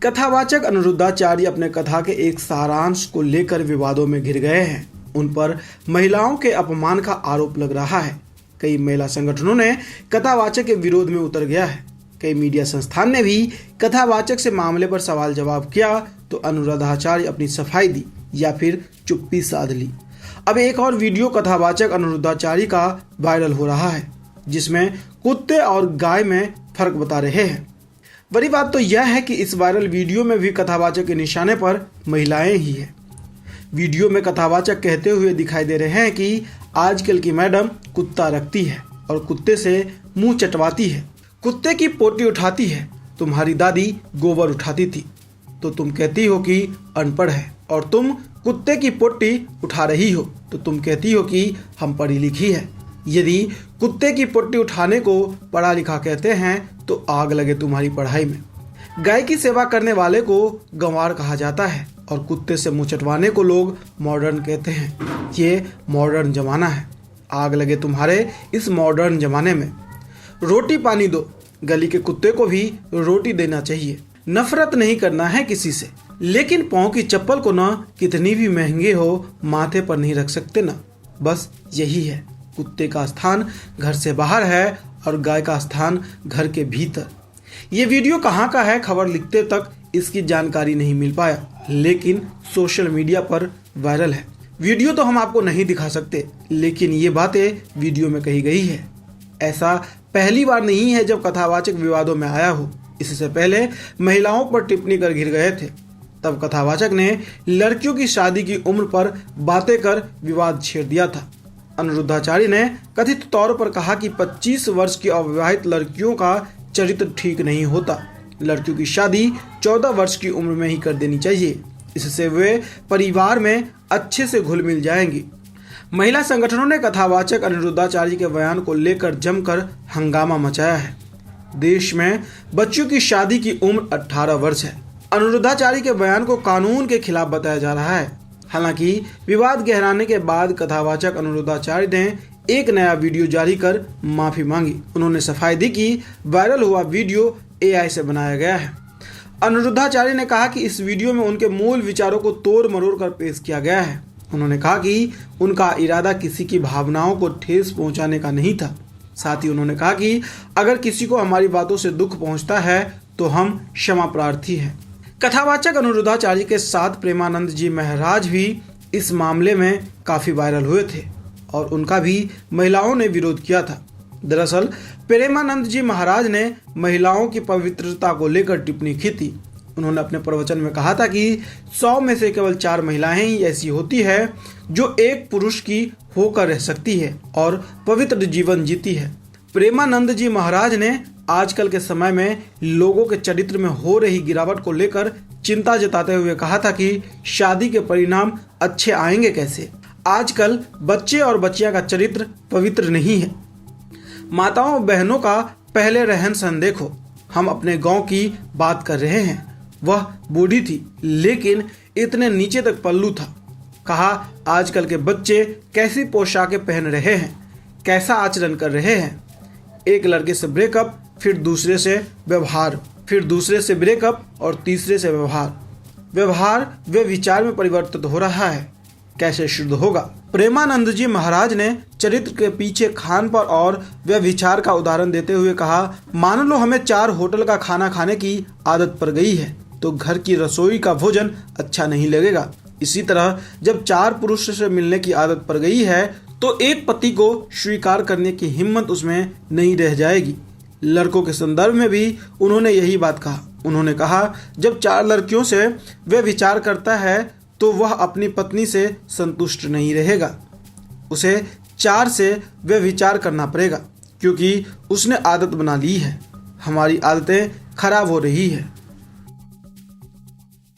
कथावाचक अनिरुद्धाचार्य अपने कथा के एक सारांश को लेकर विवादों में घिर गए हैं। उन पर महिलाओं के अपमान का आरोप लग रहा है। कई महिला संगठनों ने कथावाचक के विरोध में उतर गया है। कई मीडिया संस्थान ने भी कथावाचक से मामले पर सवाल जवाब किया तो अनिरुद्धाचार्य अपनी सफाई दी या फिर चुप्पी साध ली। अब एक और वीडियो कथावाचक अनिरुद्धाचार्य का वायरल हो रहा है, जिसमें कुत्ते और गाय में फर्क बता रहे हैं। बड़ी बात तो यह है कि इस वायरल वीडियो में भी कथावाचक के निशाने पर महिलाएं ही हैं। वीडियो में कथावाचक कहते हुए दिखाई दे रहे हैं कि आजकल की मैडम कुत्ता रखती है और कुत्ते से मुंह चटवाती है, कुत्ते की पोटी उठाती है। तुम्हारी दादी गोबर उठाती थी तो तुम कहती हो कि अनपढ़ है, और तुम कुत्ते की पोटी उठा रही हो तो तुम कहती हो कि हम पढ़ी लिखी है। यदि कुत्ते की पोटी उठाने को पढ़ा लिखा कहते हैं तो आग लगे तुम्हारी पढ़ाई में। गाय की सेवा करने वाले को गंवार कहा जाता है और कुत्ते से मुंह चटवाने को लोग मॉडर्न कहते हैं। ये मॉडर्न जमाना है, आग लगे तुम्हारे इस मॉडर्न जमाने में। रोटी पानी दो, गली के कुत्ते को भी रोटी देना चाहिए। नफरत नहीं करना है किसी से, लेकिन पाँव की चप्पल को ना कितनी भी महंगे हो माथे पर नहीं रख सकते ना। बस यही है, कुत्ते का स्थान घर से बाहर है और गाय का स्थान घर के भीतर। ये वीडियो कहाँ का है, खबर लिखते तक इसकी जानकारी नहीं मिल पाया, लेकिन सोशल मीडिया पर वायरल है। वीडियो तो हम आपको नहीं दिखा सकते, लेकिन ये बातें वीडियो में कही गई है। ऐसा पहली बार नहीं है जब कथावाचक विवादों में आया हो। इससे पहले महिलाओं पर टिप्पणी कर घिर गए थे, तब कथावाचक ने लड़कियों की शादी की उम्र पर बातें कर विवाद छेड़ दिया था। अनिरुद्धाचार्य ने कथित तौर पर कहा कि 25 वर्ष की अविवाहित लड़कियों का चरित्र ठीक नहीं होता। लड़कियों की शादी 14 वर्ष की उम्र में ही कर देनी चाहिए, इससे वे परिवार में अच्छे से घुल मिल जाएंगी। महिला संगठनों ने कथावाचक अनिरुद्धाचार्य के बयान को लेकर जमकर हंगामा मचाया है। देश में बच्चों की शादी की उम्र 18 वर्ष है। अनिरुद्धाचार्य के बयान को कानून के खिलाफ बताया जा रहा है। हालांकि विवाद गहराने के बाद कथावाचक अनिरुद्धाचार्य ने एक नया वीडियो जारी कर माफी मांगी। उन्होंने सफाई दी कि वायरल हुआ वीडियो AI से बनाया गया है। अनिरुद्धाचार्य ने कहा कि इस वीडियो में उनके मूल विचारों को तोड़ मरोड़ कर पेश किया गया है। उन्होंने कहा कि उनका इरादा किसी की भावनाओं को ठेस पहुंचाने का नहीं था। साथ ही उन्होंने कहा कि अगर किसी को हमारी बातों से दुख पहुंचता है तो हम क्षमा प्रार्थी हैं। कथावाचक अनिरुद्धाचार्य के साथ प्रेमानंद जी महाराज भी इस मामले में काफ़ी वायरल हुए थे और उनका भी महिलाओं ने विरोध किया था। दरअसल प्रेमानंद जी महाराज ने महिलाओं की पवित्रता को लेकर टिप्पणी की थी। उन्होंने अपने प्रवचन में कहा था कि 100 में से केवल 4 महिलाएं ही ऐसी होती है जो एक पुरुष की होकर रह सकती है और पवित्र जीवन जीती है। प्रेमानंद जी महाराज ने आजकल के समय में लोगों के चरित्र में हो रही गिरावट को लेकर चिंता जताते हुए कहा था कि शादी के परिणाम अच्छे आएंगे कैसे। आजकल बच्चे और बच्चियां का चरित्र पवित्र नहीं है। माताओं बहनों का पहले रहन सहन देखो। हम अपने गांव की बात कर रहे हैं। वह बूढ़ी थी लेकिन इतने नीचे तक पल्लू था। कहा आजकल के बच्चे कैसी पोशाकें पहन रहे हैं, कैसा आचरण कर रहे हैं। एक लड़के से ब्रेकअप, फिर दूसरे से व्यवहार, फिर दूसरे से ब्रेकअप और तीसरे से व्यवहार व विचार में परिवर्तित हो रहा है। कैसे शुद्ध होगा। प्रेमानंद जी महाराज ने चरित्र के पीछे खान पर और व्यभिचार का उदाहरण देते हुए कहा, मान लो हमें 4 होटल का खाना खाने की आदत पड़ गई है तो घर की रसोई का भोजन अच्छा नहीं लगेगा। इसी तरह जब 4 पुरुष से मिलने की आदत पड़ गई है तो एक पति को स्वीकार करने की हिम्मत उसमें नहीं रह जाएगी। लड़कों के संदर्भ में भी उन्होंने यही बात कहा। उन्होंने कहा जब 4 लड़कियों से वह विचार करता है तो वह अपनी पत्नी से संतुष्ट नहीं रहेगा। उसे 4 से वह विचार करना पड़ेगा क्योंकि उसने आदत बना ली है। हमारी आदतें खराब हो रही है।